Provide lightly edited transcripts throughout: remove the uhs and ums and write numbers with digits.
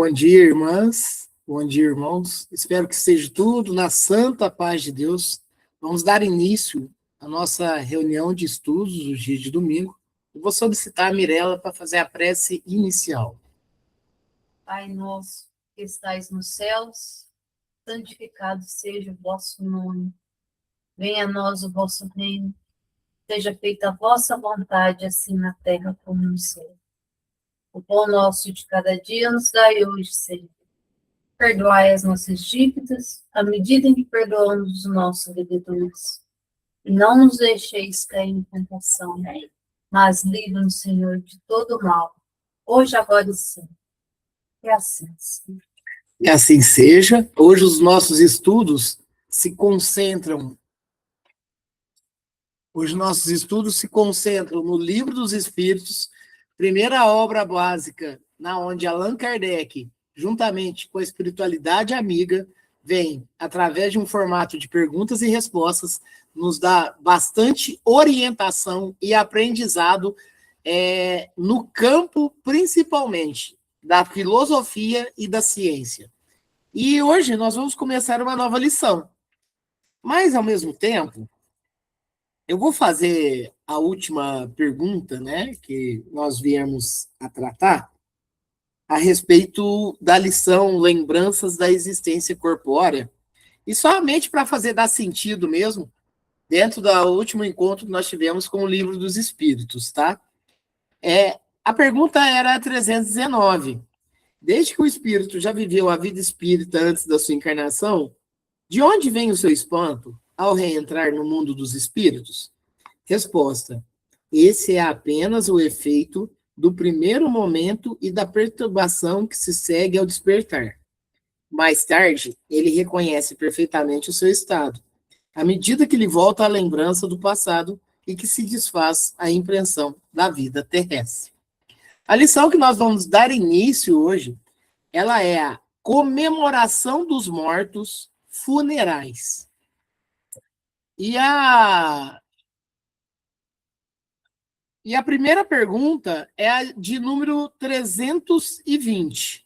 Bom dia, irmãs. Bom dia, irmãos. Espero que seja tudo na santa paz de Deus. Vamos dar início à nossa reunião de estudos do dia de domingo. Eu vou solicitar a Mirella para fazer a prece inicial. Pai nosso, que estais nos céus, santificado seja o vosso nome. Venha a nós o vosso reino. Seja feita a vossa vontade, assim na terra como no céu. O pão nosso de cada dia nos dai hoje, Senhor. Perdoai as nossas dívidas, à medida em que perdoamos os nossos devedores. E não nos deixeis cair em tentação, mas livra-nos, Senhor, de todo mal, hoje, agora e sempre. E assim, Senhor. E assim seja. Hoje os nossos estudos se concentram. Os nossos estudos se concentram no Livro dos Espíritos, primeira obra básica, na onde Allan Kardec, juntamente com a espiritualidade amiga, vem, através de um formato de perguntas e respostas, nos dá bastante orientação e aprendizado no campo, principalmente, da filosofia e da ciência. E hoje nós vamos começar uma nova lição. Mas, ao mesmo tempo, eu vou fazer a última pergunta, né, que nós viemos a tratar, a respeito da lição Lembranças da Existência Corpórea, e somente para fazer dar sentido mesmo, dentro do último encontro que nós tivemos com o Livro dos Espíritos, tá? A pergunta era 319. Desde que o espírito já viveu a vida espírita antes da sua encarnação, de onde vem o seu espanto ao reentrar no mundo dos espíritos? Resposta: esse é apenas o efeito do primeiro momento e da perturbação que se segue ao despertar. Mais tarde, ele reconhece perfeitamente o seu estado, à medida que lhe volta a lembrança do passado e que se desfaz a impressão da vida terrestre. A lição que nós vamos dar início hoje, ela é a comemoração dos mortos funerais. E a primeira pergunta é a de número 320.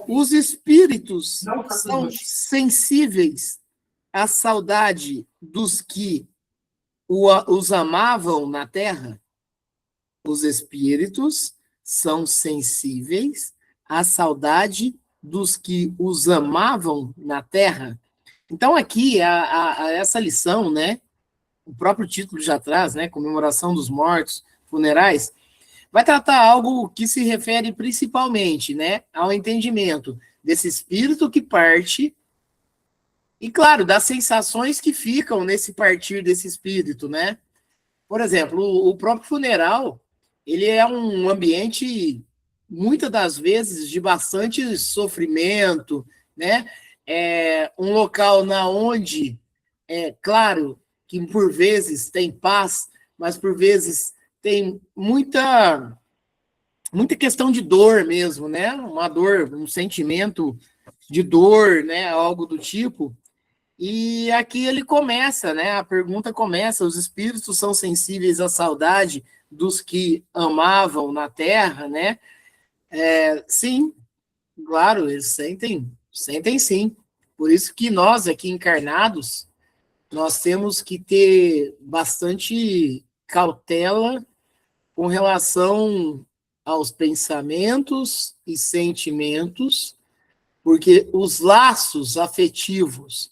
Os espíritos são sensíveis à saudade dos que os amavam na terra? Os espíritos são sensíveis à saudade dos que os amavam na terra? Então, aqui, essa lição, né? O próprio título já traz, né? Comemoração dos mortos, funerais, vai tratar algo que se refere principalmente, né? Ao entendimento desse espírito que parte e, claro, das sensações que ficam nesse partir desse espírito, né? Por exemplo, o próprio funeral, ele é um ambiente, muitas das vezes, de bastante sofrimento, né? É um local na onde, claro, que por vezes tem paz, mas por vezes tem muita questão de dor mesmo, né? Uma dor, um sentimento de dor, né? Algo do tipo. E aqui ele começa, né? A pergunta começa: os espíritos são sensíveis à saudade dos que amavam na terra, né? Sim, claro, eles sentem sim. Por isso que nós aqui encarnados, nós temos que ter bastante cautela com relação aos pensamentos e sentimentos, porque os laços afetivos,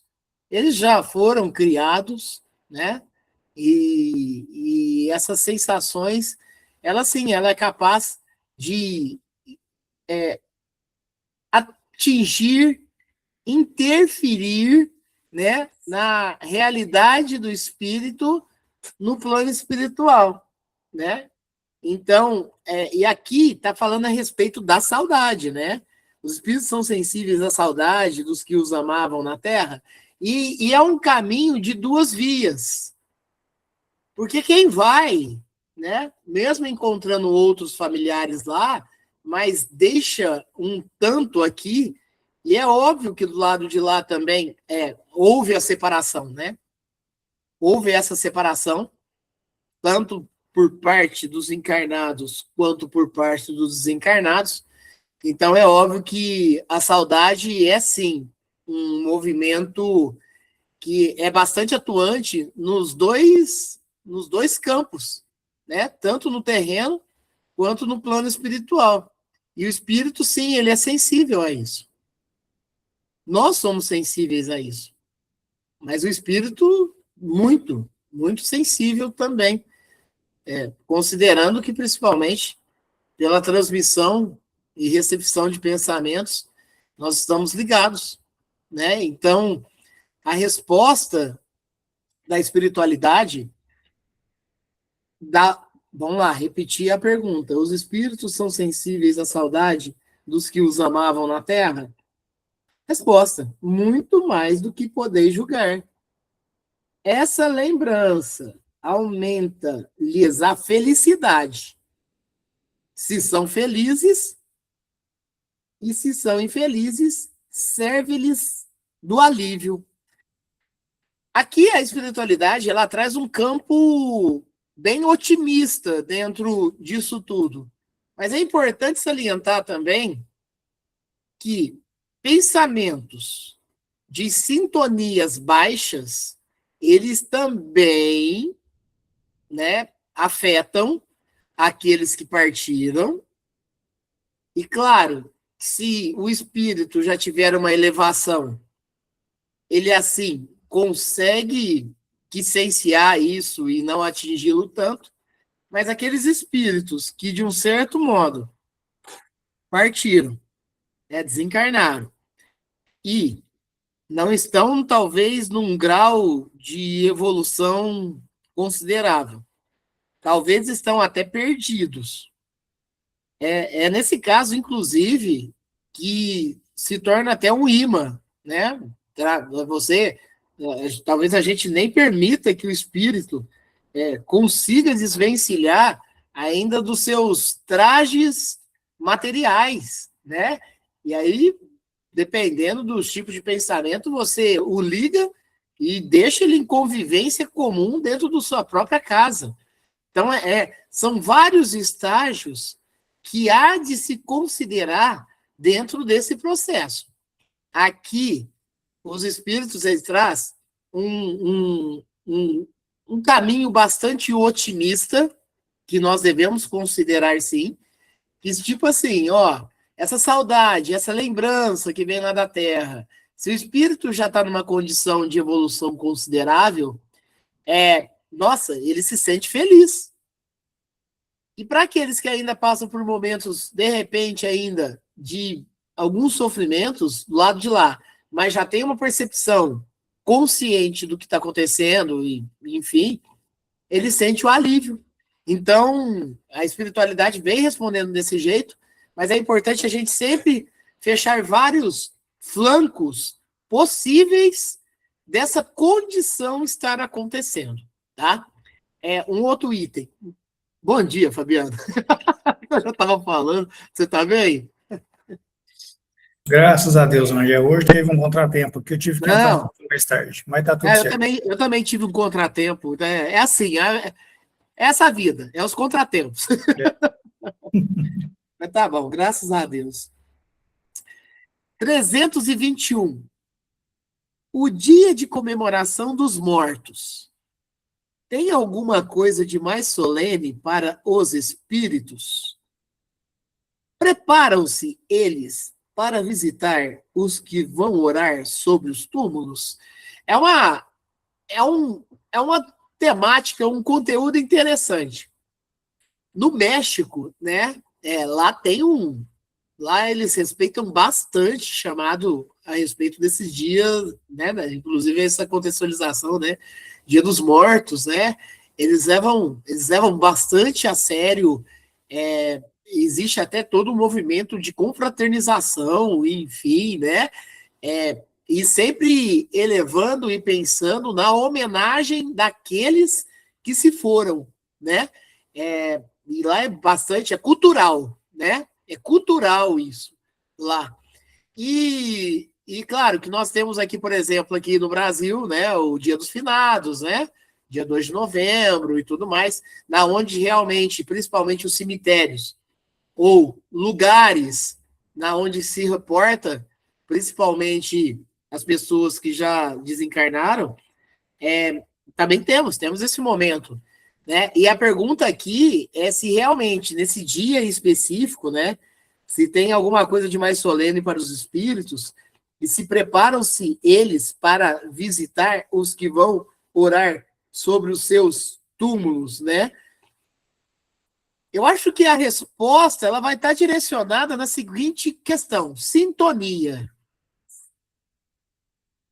eles já foram criados, né? E essas sensações, ela é capaz de atingir, interferir, né, na realidade do espírito no plano espiritual, né? Então, e aqui está falando a respeito da saudade, né? Os espíritos são sensíveis à saudade dos que os amavam na Terra, e é um caminho de duas vias. Porque quem vai, né, mesmo encontrando outros familiares lá, mas deixa um tanto aqui, e é óbvio que do lado de lá também houve a separação, né? Houve essa separação, tanto por parte dos encarnados quanto por parte dos desencarnados. Então, é óbvio que a saudade é, sim, um movimento que é bastante atuante nos dois campos, né? Tanto no terreno quanto no plano espiritual. E o espírito, sim, ele é sensível a isso. Nós somos sensíveis a isso. Mas o espírito, muito, muito sensível também. Considerando que, principalmente, pela transmissão e recepção de pensamentos, nós estamos ligados, né? Então, a resposta da espiritualidade dá. Vamos lá, repetir a pergunta. Os espíritos são sensíveis à saudade dos que os amavam na Terra? Resposta: muito mais do que podeis julgar. Essa lembrança aumenta-lhes a felicidade. Se são felizes, e se são infelizes, serve-lhes do alívio. Aqui a espiritualidade, ela traz um campo bem otimista dentro disso tudo. Mas é importante salientar também que pensamentos de sintonias baixas, eles também, né, afetam aqueles que partiram. E claro, se o espírito já tiver uma elevação, ele assim consegue licenciar isso e não atingi-lo tanto, mas aqueles espíritos que, de um certo modo, partiram, desencarnaram, e não estão, talvez, num grau de evolução considerável. Talvez estão até perdidos. É nesse caso, inclusive, que se torna até um imã, né? Você, talvez a gente nem permita que o espírito consiga desvencilhar ainda dos seus trajes materiais, né? E aí, dependendo dos tipos de pensamento, você o liga e deixa ele em convivência comum dentro da sua própria casa. Então, são vários estágios que há de se considerar dentro desse processo. Aqui, os espíritos eles trazem um caminho bastante otimista, que nós devemos considerar, sim, que tipo assim, ó, essa saudade, essa lembrança que vem lá da Terra, se o espírito já está numa condição de evolução considerável, nossa, ele se sente feliz. E para aqueles que ainda passam por momentos, de repente, ainda de alguns sofrimentos do lado de lá, mas já tem uma percepção consciente do que está acontecendo, e, enfim, ele sente o alívio. Então, a espiritualidade vem respondendo desse jeito, mas é importante a gente sempre fechar vários flancos possíveis dessa condição estar acontecendo, tá? Um outro item. Bom dia, Fabiano. Eu já estava falando. Você está bem? Graças a Deus, Angel. Hoje teve um contratempo, que eu tive que entrar um pouco mais tarde, mas tá tudo certo. Eu também tive um contratempo. Né? É assim, essa a vida, os contratempos. Mas tá bom, graças a Deus. 321. O dia de comemoração dos mortos. Tem alguma coisa de mais solene para os espíritos? Preparam-se eles para visitar os que vão orar sobre os túmulos? É uma temática, um conteúdo interessante. No México, né? Lá eles respeitam bastante chamado a respeito desses dias, né? Inclusive essa contextualização, né? Dia dos Mortos, né? Eles levam bastante a sério. Existe até todo um movimento de confraternização, enfim, né? E sempre elevando e pensando na homenagem daqueles que se foram, né? E lá é cultural, né? É cultural isso lá. E claro que nós temos aqui, por exemplo, aqui no Brasil, né, o Dia dos Finados, né? Dia 2 de novembro e tudo mais, na onde realmente, principalmente os cemitérios ou lugares na onde se reporta, principalmente as pessoas que já desencarnaram, também temos esse momento, né? E a pergunta aqui é se realmente, nesse dia específico, né, se tem alguma coisa de mais solene para os espíritos, e se preparam-se eles para visitar os que vão orar sobre os seus túmulos, né? Eu acho que a resposta ela vai estar direcionada na seguinte questão: sintonia.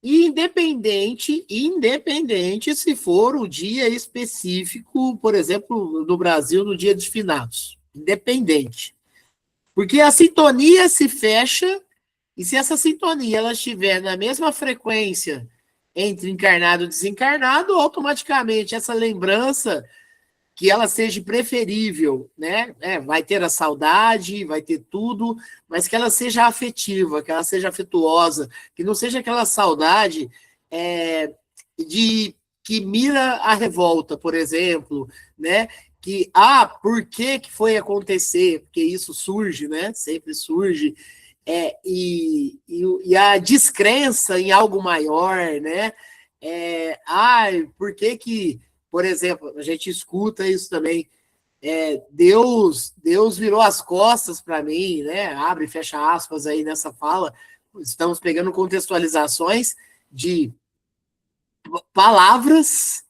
Independente se for o dia específico, por exemplo, no Brasil, no dia de finados. Independente. Porque a sintonia se fecha, e se essa sintonia ela estiver na mesma frequência entre encarnado e desencarnado, automaticamente essa lembrança que ela seja preferível, né? Vai ter a saudade, vai ter tudo, mas que ela seja afetiva, que ela seja afetuosa, que não seja aquela saudade de que mira a revolta, por exemplo, né? Que, por que foi acontecer? Porque isso surge, né? Sempre surge. E a descrença em algo maior, né? Por que, por exemplo, a gente escuta isso também, Deus virou as costas para mim, né? Abre e fecha aspas aí nessa fala. Estamos pegando contextualizações de palavras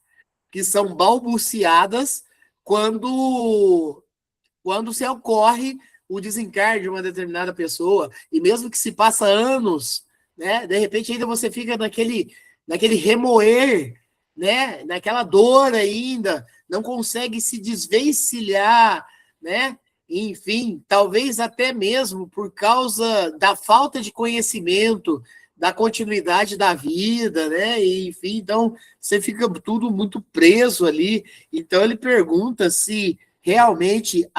que são balbuciadas quando se ocorre o desencarne de uma determinada pessoa, e mesmo que se passa anos, né? De repente ainda você fica naquele remoer, né? Naquela dor ainda, não consegue se desvencilhar, né? Enfim, talvez até mesmo por causa da falta de conhecimento, da continuidade da vida, né? E, enfim, então você fica tudo muito preso ali. Então ele pergunta se realmente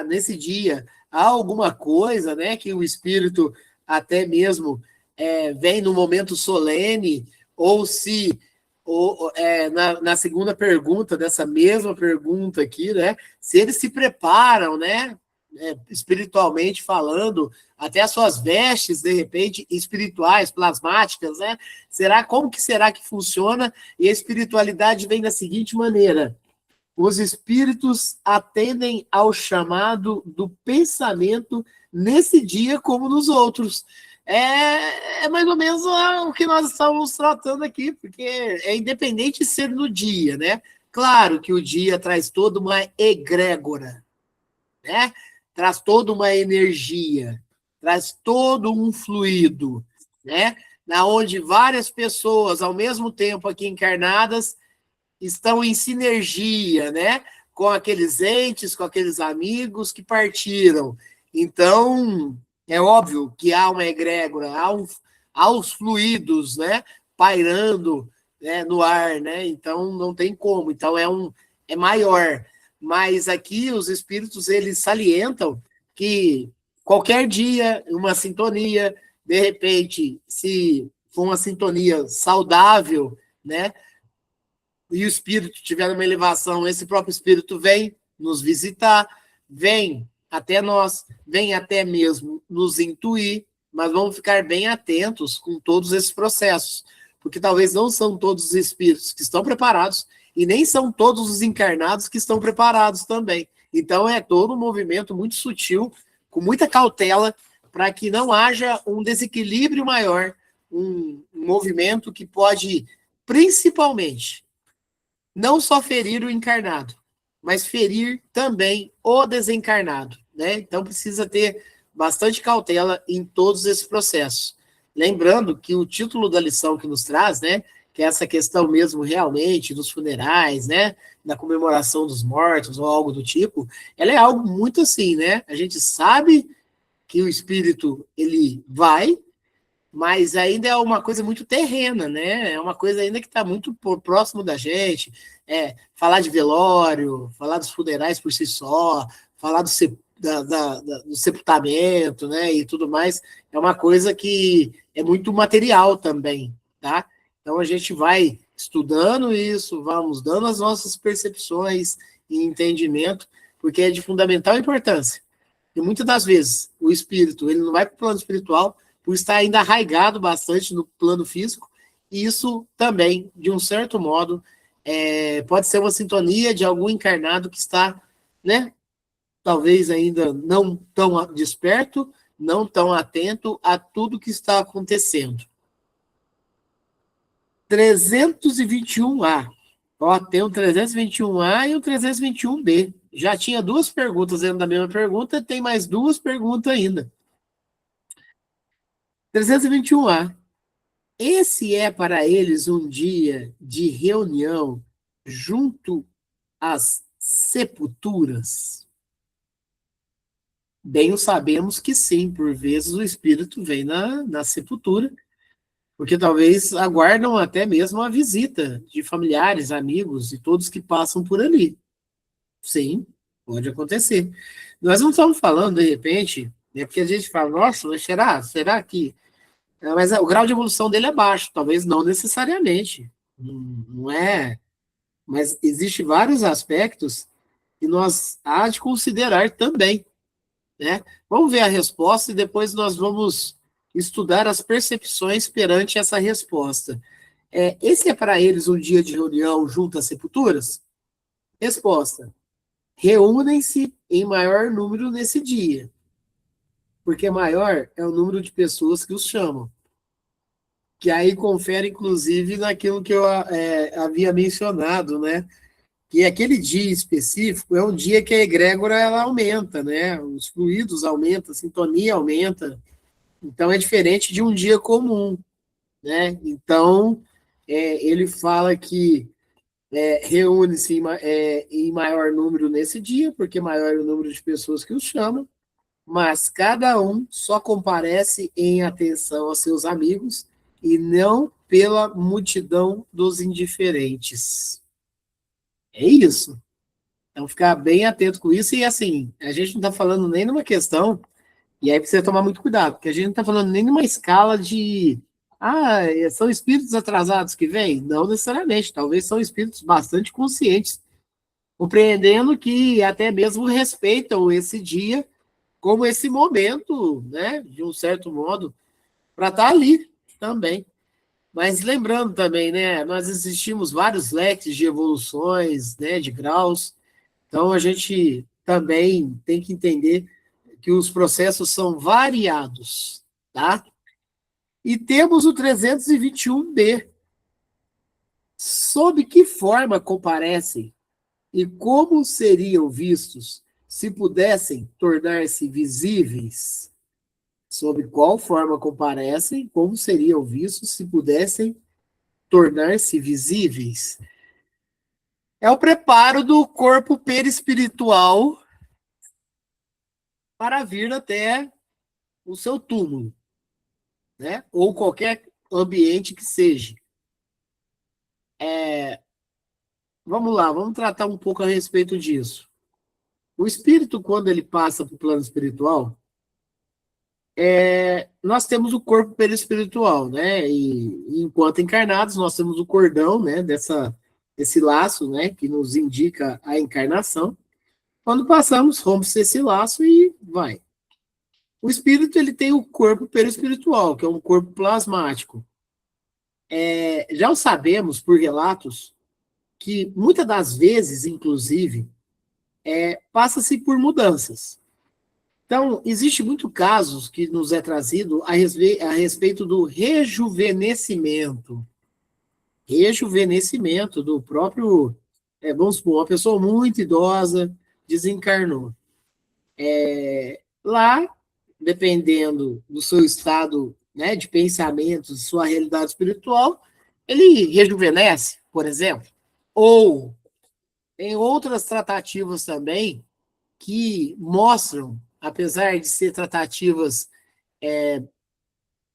nesse dia há alguma coisa, né? Que o espírito até mesmo vem no momento solene, ou se na segunda pergunta, dessa mesma pergunta aqui, né? Se eles se preparam, né? Espiritualmente falando, até as suas vestes, de repente, espirituais, plasmáticas, né? Como que será que funciona? E a espiritualidade vem da seguinte maneira: os espíritos atendem ao chamado do pensamento nesse dia como nos outros. É mais ou menos o que nós estamos tratando aqui, porque é independente de ser no dia, né? Claro que o dia traz toda uma egrégora, né? Traz toda uma energia, traz todo um fluido, né? Na onde várias pessoas, ao mesmo tempo aqui encarnadas, estão em sinergia, né? Com aqueles entes, com aqueles amigos que partiram. Então, é óbvio que há uma egrégora, há os fluidos, né? Pairando, né? No ar, né? Então, não tem como. Então, é maior. Mas aqui os espíritos, eles salientam que qualquer dia, uma sintonia, de repente, se for uma sintonia saudável, né? E o espírito tiver uma elevação, esse próprio espírito vem nos visitar, vem até nós, vem até mesmo nos intuir, mas vamos ficar bem atentos com todos esses processos, porque talvez não são todos os espíritos que estão preparados e nem são todos os encarnados que estão preparados também. Então é todo um movimento muito sutil, com muita cautela, para que não haja um desequilíbrio maior, um movimento que pode, principalmente, não só ferir o encarnado, mas ferir também o desencarnado, né? Então precisa ter bastante cautela em todos esses processos. Lembrando que o título da lição que nos traz, né, que é essa questão mesmo realmente dos funerais, né, da comemoração dos mortos ou algo do tipo, ela é algo muito assim, né? A gente sabe que o espírito ele vai, mas ainda é uma coisa muito terrena, né? É uma coisa ainda que está muito próximo da gente. Falar de velório, falar dos funerais por si só, falar do sepultamento, né? E tudo mais, é uma coisa que é muito material também, tá? Então a gente vai estudando isso, vamos dando as nossas percepções e entendimento, porque é de fundamental importância. E muitas das vezes o espírito ele não vai para o plano espiritual por estar ainda arraigado bastante no plano físico, e isso também, de um certo modo, pode ser uma sintonia de algum encarnado que está, né, talvez ainda não tão desperto, não tão atento a tudo que está acontecendo. 321A. Ó, tem o 321A e o 321B. Já tinha duas perguntas dentro da mesma pergunta, tem mais duas perguntas ainda. 321A. Esse é para eles um dia de reunião junto às sepulturas? Bem o sabemos que sim, por vezes o espírito vem na sepultura, porque talvez aguardam até mesmo a visita de familiares, amigos e todos que passam por ali. Sim, pode acontecer. Nós não estamos falando, de repente, porque a gente fala, nossa, mas será que... Mas o grau de evolução dele é baixo, talvez não necessariamente. Não é... Mas existem vários aspectos que nós há de considerar também, né? Vamos ver a resposta e depois nós vamos estudar as percepções perante essa resposta. Esse é para eles um dia de reunião junto às sepulturas? Resposta: reúnem-se em maior número nesse dia, porque maior é o número de pessoas que os chamam, que aí confere, inclusive, naquilo que eu havia mencionado, né? Que aquele dia específico é um dia que a egrégora ela aumenta, né? Os fluidos aumentam, a sintonia aumenta. Então, é diferente de um dia comum, né? Então, ele fala que reúne-se em maior número nesse dia, porque maior é o número de pessoas que os chamam, mas cada um só comparece em atenção aos seus amigos e não pela multidão dos indiferentes. É isso. Então, ficar bem atento com isso. E, assim, a gente não está falando nem numa questão, e aí precisa tomar muito cuidado, porque a gente não está falando nem numa escala de... são espíritos atrasados que vêm? Não necessariamente. Talvez são espíritos bastante conscientes, compreendendo que até mesmo respeitam esse dia como esse momento, né, de um certo modo, para estar ali também. Mas lembrando também, né, nós existimos vários leques de evoluções, né, de graus, então a gente também tem que entender que os processos são variados, tá? E temos o 321B. Sob que forma comparecem e como seriam vistos se pudessem tornar-se visíveis? Sob qual forma comparecem, como seriam vistos se pudessem tornar-se visíveis? É o preparo do corpo perispiritual para vir até o seu túmulo, né? Ou qualquer ambiente que seja. Vamos lá, vamos tratar um pouco a respeito disso. O espírito, quando ele passa para o plano espiritual, nós temos o corpo perispiritual, né? E enquanto encarnados, nós temos o cordão, né? Desse laço, né? Que nos indica a encarnação. Quando passamos, rompe-se esse laço e vai. O espírito, ele tem o corpo perispiritual, que é um corpo plasmático. Já o sabemos por relatos que muitas das vezes, inclusive, passa-se por mudanças. Então, existe muitos casos que nos é trazido a respeito do rejuvenescimento. Rejuvenescimento do próprio... vamos supor, uma pessoa muito idosa desencarnou. Lá, dependendo do seu estado, né, de pensamento, de sua realidade espiritual, ele rejuvenesce, por exemplo. Ou tem outras tratativas também que mostram, apesar de ser tratativas,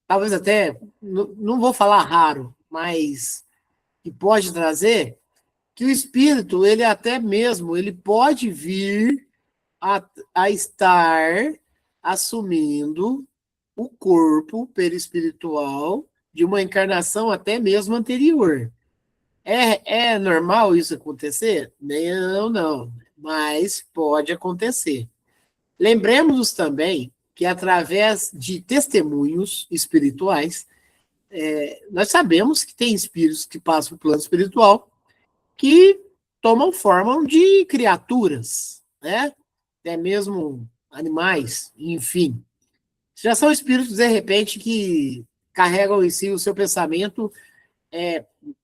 talvez até, não vou falar raro, mas que pode trazer, que o espírito, ele até mesmo, ele pode vir a estar assumindo o corpo perispiritual de uma encarnação até mesmo anterior. É normal isso acontecer? Não, mas pode acontecer. Lembremos-nos também que, através de testemunhos espirituais, nós sabemos que tem espíritos que passam para o plano espiritual que tomam forma de criaturas, né? Até mesmo animais, enfim. Já são espíritos, de repente, que carregam em si o seu pensamento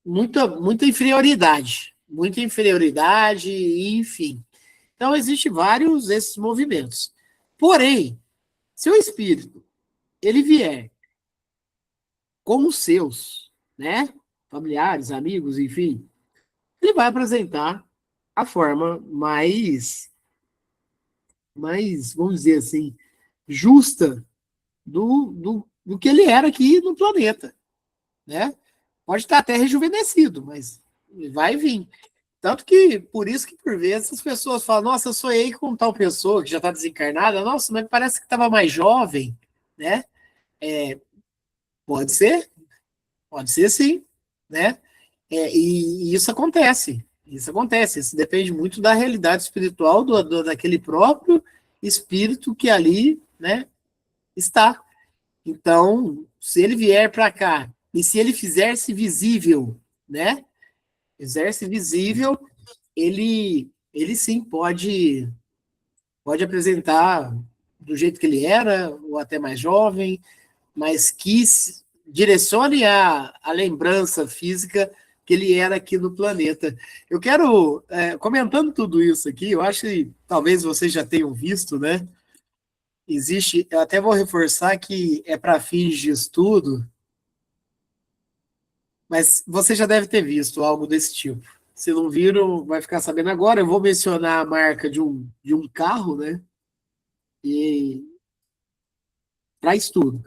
muita inferioridade, enfim. Então, existem vários desses movimentos. Porém, se o espírito ele vier com os seus, né, familiares, amigos, enfim, ele vai apresentar a forma mais, vamos dizer assim, justa do que ele era aqui no planeta, né? Pode estar até rejuvenescido, mas vai vir. Tanto que, por isso que, por vezes, as pessoas falam, nossa, eu sonhei com tal pessoa que já está desencarnada, nossa, mas parece que estava mais jovem, né? Pode ser sim, né? E isso acontece, isso depende muito da realidade espiritual daquele próprio espírito que ali, né, está. Então, se ele vier para cá, e se ele fizer-se visível, né, fizer-se visível, ele sim pode apresentar do jeito que ele era, ou até mais jovem, mas que direcione a lembrança física que ele era aqui no planeta. Eu quero, comentando tudo isso aqui, eu acho que talvez vocês já tenham visto, né? Existe, eu até vou reforçar que é para fins de estudo, mas você já deve ter visto algo desse tipo. Se não viram, vai ficar sabendo agora. Eu vou mencionar a marca de um carro, né? E para estudo.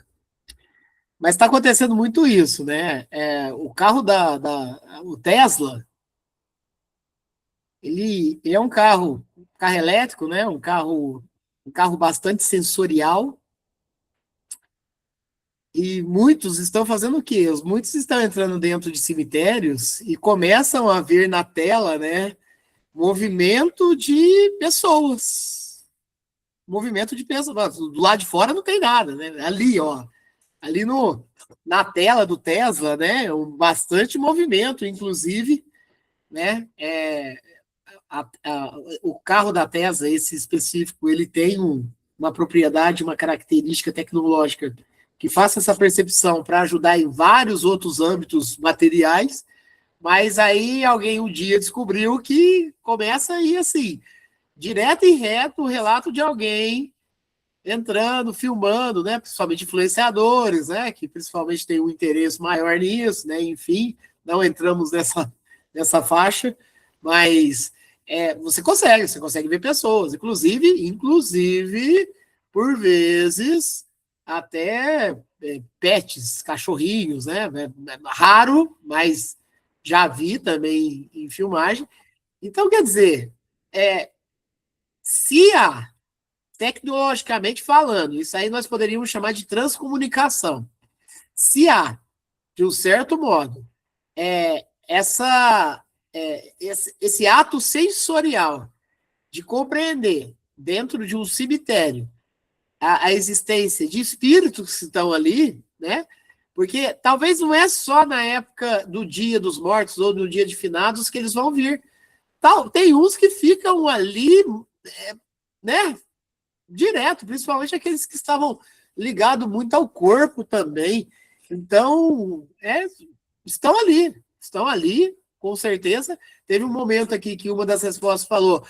Mas está acontecendo muito isso, né? O carro o Tesla, ele é um carro elétrico, né? Um carro bastante sensorial. E muitos estão fazendo o quê? Muitos estão entrando dentro de cemitérios e começam a ver na tela, né, movimento de pessoas. Movimento de pessoas. Do lado de fora não tem nada, né? Ali, ó. Ali na tela do Tesla, né? Bastante movimento, inclusive, né? O carro da Tesla, esse específico, ele tem uma propriedade, uma característica tecnológica que faça essa percepção para ajudar em vários outros âmbitos materiais, mas aí alguém um dia descobriu que começa a ir assim, direto e reto o relato de alguém entrando, filmando, né, principalmente influenciadores, né, que principalmente tem um interesse maior nisso, né, enfim, não entramos nessa faixa, mas você consegue ver pessoas, inclusive por vezes, até pets, cachorrinhos, né, raro, mas já vi também em filmagem. Então, quer dizer, se há, tecnologicamente falando, isso aí nós poderíamos chamar de transcomunicação. Se há, de um certo modo, esse ato sensorial de compreender dentro de um cemitério a existência de espíritos que estão ali, né? Porque talvez não é só na época do Dia dos Mortos ou no Dia de Finados que eles vão vir. Tem uns que ficam ali, né? Direto, principalmente aqueles que estavam ligados muito ao corpo também. Então, estão ali, com certeza. Teve um momento aqui que uma das respostas falou,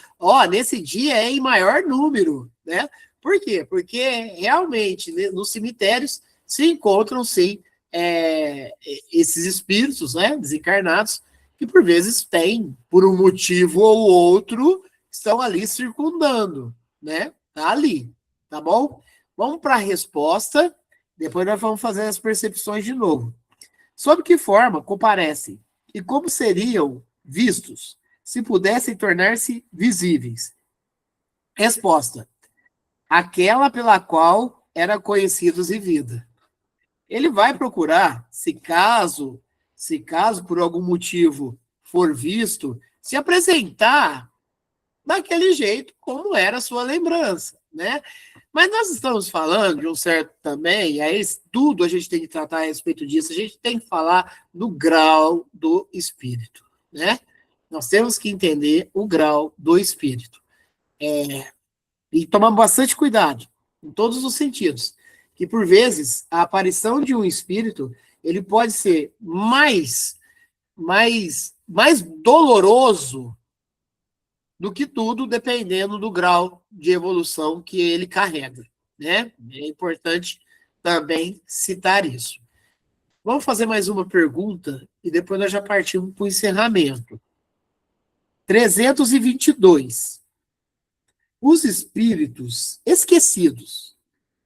nesse dia é em maior número, né? Por quê? Porque realmente nos cemitérios se encontram, sim, esses espíritos, né, desencarnados, que por vezes têm, por um motivo ou outro, estão ali circundando, né? Tá ali, tá bom? Vamos para a resposta, depois nós vamos fazer as percepções de novo. Sob que forma comparecem e como seriam vistos se pudessem tornar-se visíveis? Resposta: aquela pela qual eram conhecidos em vida. Ele vai procurar, se caso por algum motivo for visto, se apresentar daquele jeito como era a sua lembrança, né? Mas nós estamos falando de um certo também, aí tudo a gente tem que tratar a respeito disso, a gente tem que falar do grau do espírito, né? Nós temos que entender o grau do espírito. E tomar bastante cuidado, em todos os sentidos. Que, por vezes, a aparição de um espírito, ele pode ser mais doloroso do que tudo, dependendo do grau de evolução que ele carrega, né? É importante também citar isso. Vamos fazer mais uma pergunta e depois nós já partimos para o encerramento. 322. Os espíritos esquecidos,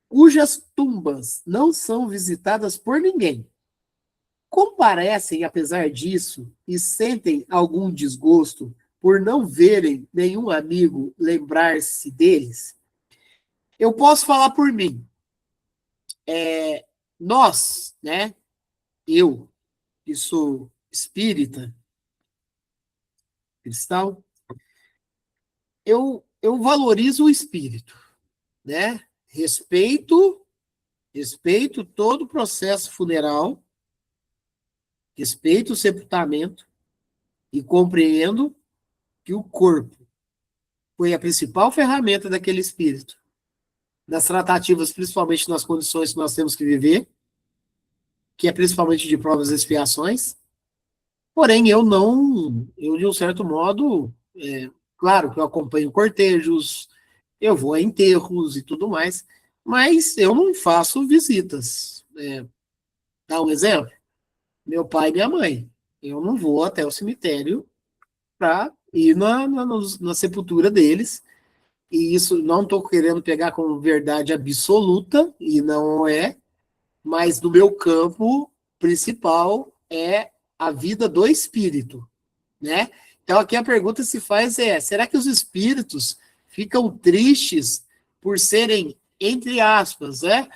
cujas tumbas não são visitadas por ninguém, comparecem, apesar disso, e sentem algum desgosto por não verem nenhum amigo lembrar-se deles? Eu posso falar por mim. Nós, né? Eu, que sou espírita, cristão, eu valorizo o espírito, né? Respeito todo o processo funeral, respeito o sepultamento e compreendo que o corpo foi a principal ferramenta daquele espírito, nas tratativas, principalmente nas condições que nós temos que viver, que é principalmente de provas e expiações. Porém, eu de um certo modo, claro que eu acompanho cortejos, eu vou a enterros e tudo mais, mas eu não faço visitas. Dá um exemplo? Meu pai e minha mãe. Eu não vou até o cemitério para ir na sepultura deles. E isso não estou querendo pegar como verdade absoluta, e não é, mas no meu campo principal é a vida do espírito, né? Então aqui a pergunta se faz será que os espíritos ficam tristes por serem, entre aspas, né,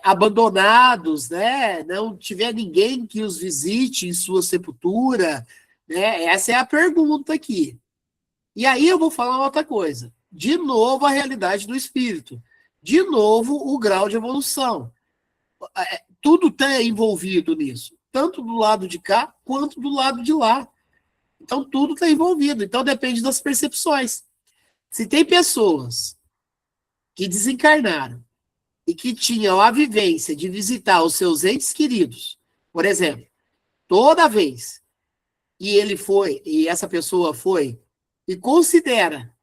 abandonados, né? Não tiver ninguém que os visite em sua sepultura, né? Essa é a pergunta aqui. E aí eu vou falar outra coisa. De novo, a realidade do espírito. De novo, o grau de evolução. Tudo está envolvido nisso. Tanto do lado de cá, quanto do lado de lá. Então, tudo está envolvido. Então, depende das percepções. Se tem pessoas que desencarnaram e que tinham a vivência de visitar os seus entes queridos, por exemplo, toda vez, e essa pessoa foi, e considera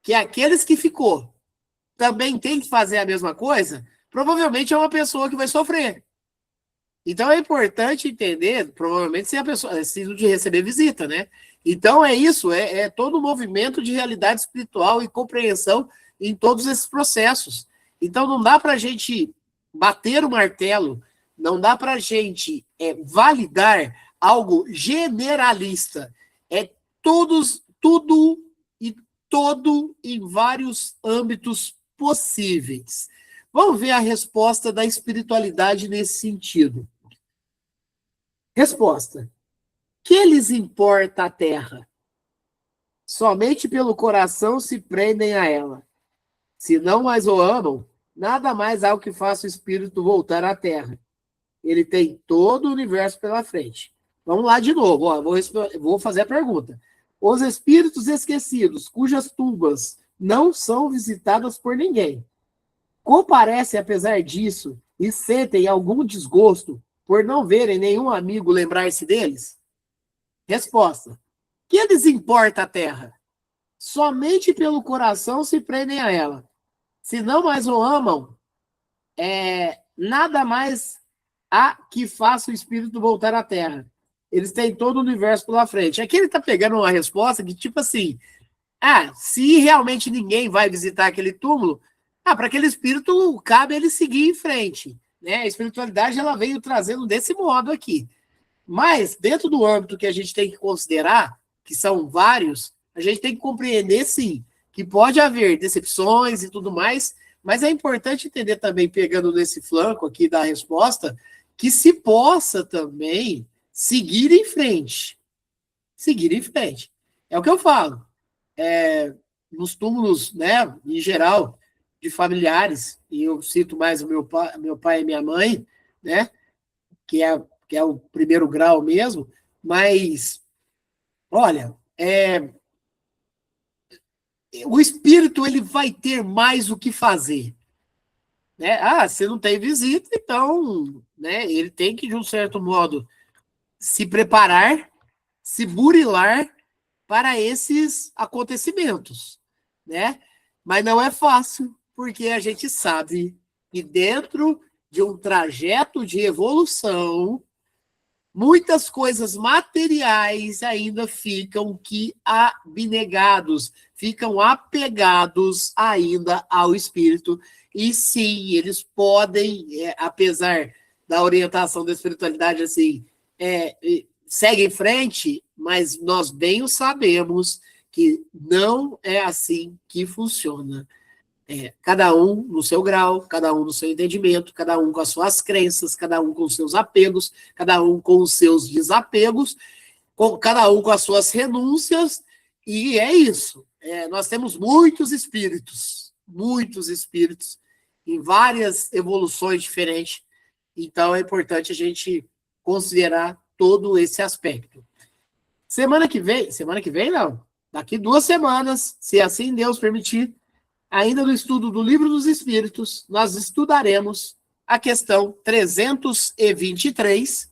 que aqueles que ficou também tem que fazer a mesma coisa, provavelmente é uma pessoa que vai sofrer. Então é importante entender, provavelmente, se a pessoa precisa de receber visita, né? Então é isso, é todo o movimento de realidade espiritual e compreensão em todos esses processos. Então não dá para a gente bater o martelo, não dá para a gente validar algo generalista. É tudo e todo em vários âmbitos possíveis. Vamos ver a resposta da espiritualidade nesse sentido. Resposta. Que lhes importa a terra? Somente pelo coração se prendem a ela. Se não mais o amam, nada mais há o que faça o espírito voltar à terra. Ele tem todo o universo pela frente. Vamos lá de novo. Vou fazer a pergunta. Os espíritos esquecidos, cujas tumbas não são visitadas por ninguém, comparecem, apesar disso, e sentem algum desgosto por não verem nenhum amigo lembrar-se deles? Resposta. Que lhes importa a terra? Somente pelo coração se prendem a ela. Se não mais o amam, nada mais há que faça o espírito voltar à terra. Eles têm todo o universo pela frente. Aqui ele está pegando uma resposta que, tipo assim, se realmente ninguém vai visitar aquele túmulo, para aquele espírito cabe ele seguir em frente, né? A espiritualidade ela veio trazendo desse modo aqui. Mas, dentro do âmbito que a gente tem que considerar, que são vários, a gente tem que compreender, sim, que pode haver decepções e tudo mais, mas é importante entender também, pegando nesse flanco aqui da resposta, que se possa também seguir em frente. Seguir em frente. É o que eu falo. Nos túmulos, né, em geral, de familiares, e eu cito mais o meu pai e minha mãe, né? Que é o primeiro grau mesmo, mas, olha, o espírito ele vai ter mais o que fazer, né? Ah, você não tem visita, então, né? Ele tem que, de um certo modo, se preparar, se burilar para esses acontecimentos, né? Mas não é fácil, porque a gente sabe que dentro de um trajeto de evolução, muitas coisas materiais ainda ficam que abnegados, ficam apegados ainda ao espírito. E sim, eles podem, apesar da orientação da espiritualidade, assim, segue em frente, mas nós bem o sabemos que não é assim que funciona. Cada um no seu grau, cada um no seu entendimento, cada um com as suas crenças, cada um com os seus apegos, cada um com os seus desapegos, cada um com as suas renúncias, e é isso. Nós temos muitos espíritos, em várias evoluções diferentes, então é importante a gente considerar todo esse aspecto. Semana que vem não, daqui 2 semanas, se assim Deus permitir, ainda no estudo do Livro dos Espíritos, nós estudaremos a questão 323.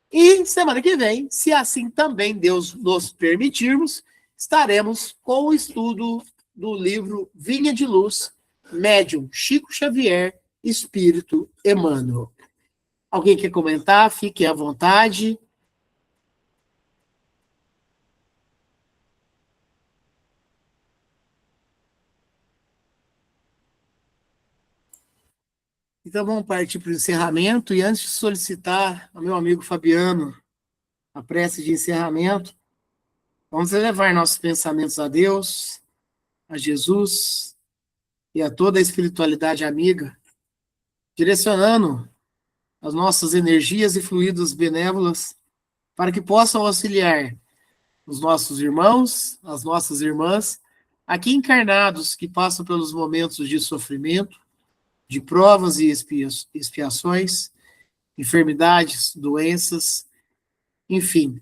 E semana que vem, se assim também Deus nos permitirmos, estaremos com o estudo do livro Vinha de Luz, Médium Chico Xavier, Espírito Emmanuel. Alguém quer comentar? Fique à vontade. Então vamos partir para o encerramento, e antes de solicitar ao meu amigo Fabiano a prece de encerramento, vamos elevar nossos pensamentos a Deus, a Jesus e a toda a espiritualidade amiga, direcionando as nossas energias e fluidos benévolos para que possam auxiliar os nossos irmãos, as nossas irmãs, aqui encarnados que passam pelos momentos de sofrimento, de provas e expiações, enfermidades, doenças, enfim,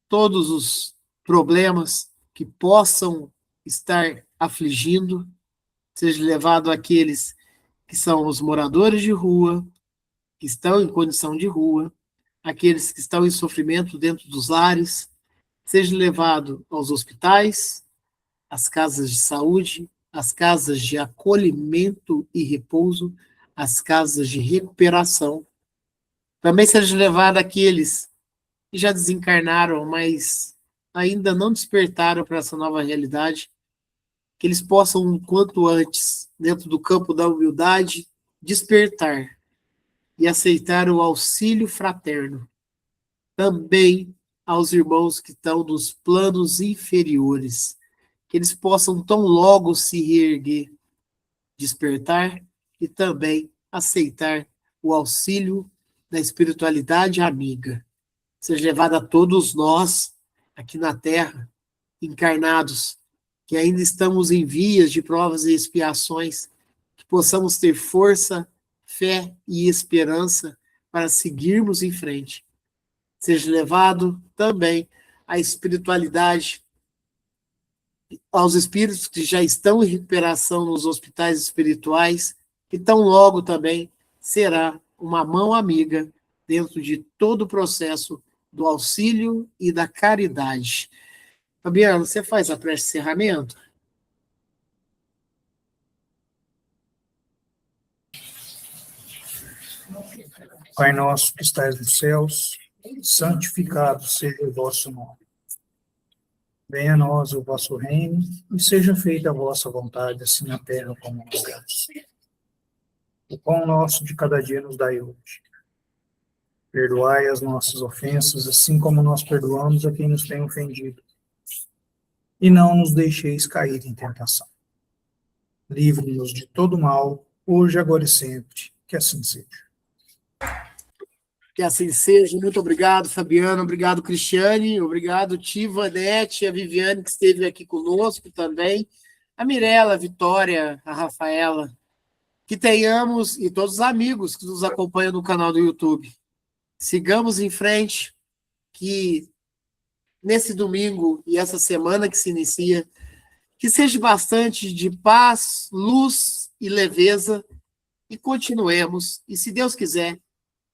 todos os problemas que possam estar afligindo, seja levado àqueles que são os moradores de rua, que estão em condição de rua, aqueles que estão em sofrimento dentro dos lares, seja levado aos hospitais, às casas de saúde, às casas de acolhimento e repouso, às casas de recuperação. Também seja levado àqueles que já desencarnaram, mas ainda não despertaram para essa nova realidade, que eles possam, o quanto antes, dentro do campo da humildade, despertar e aceitar o auxílio fraterno. Também aos irmãos que estão nos planos inferiores, que eles possam tão logo se reerguer, despertar e também aceitar o auxílio da espiritualidade amiga. Seja levado a todos nós, aqui na Terra, encarnados, que ainda estamos em vias de provas e expiações, que possamos ter força, fé e esperança para seguirmos em frente. Seja levado também à espiritualidade, aos espíritos que já estão em recuperação nos hospitais espirituais, que tão logo também será uma mão amiga dentro de todo o processo do auxílio e da caridade. Fabiano, você faz a prece de encerramento? Pai nosso que estais nos céus, santificado seja o vosso nome. Venha a nós o vosso reino, e seja feita a vossa vontade, assim na terra como nos céus. O pão nosso de cada dia nos dai hoje. Perdoai as nossas ofensas, assim como nós perdoamos a quem nos tem ofendido. E não nos deixeis cair em tentação. Livre-nos de todo mal, hoje, agora e sempre. Que assim seja. Que assim seja. Muito obrigado, Fabiano. Obrigado, Cristiane. Obrigado, Tiva, Nete, a Viviane, que esteve aqui conosco também. a Mirella, a Vitória, a Rafaela, que tenhamos, e todos os amigos que nos acompanham no canal do YouTube. Sigamos em frente, que nesse domingo e essa semana que se inicia, que seja bastante de paz, luz e leveza, e continuemos. E se Deus quiser,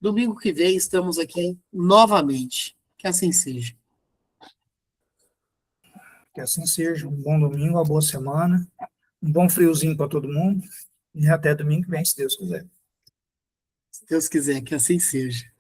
domingo que vem estamos aqui novamente. Que assim seja. Que assim seja. Um bom domingo, uma boa semana, um bom friozinho para todo mundo, e até domingo que vem, se Deus quiser. Se Deus quiser, que assim seja.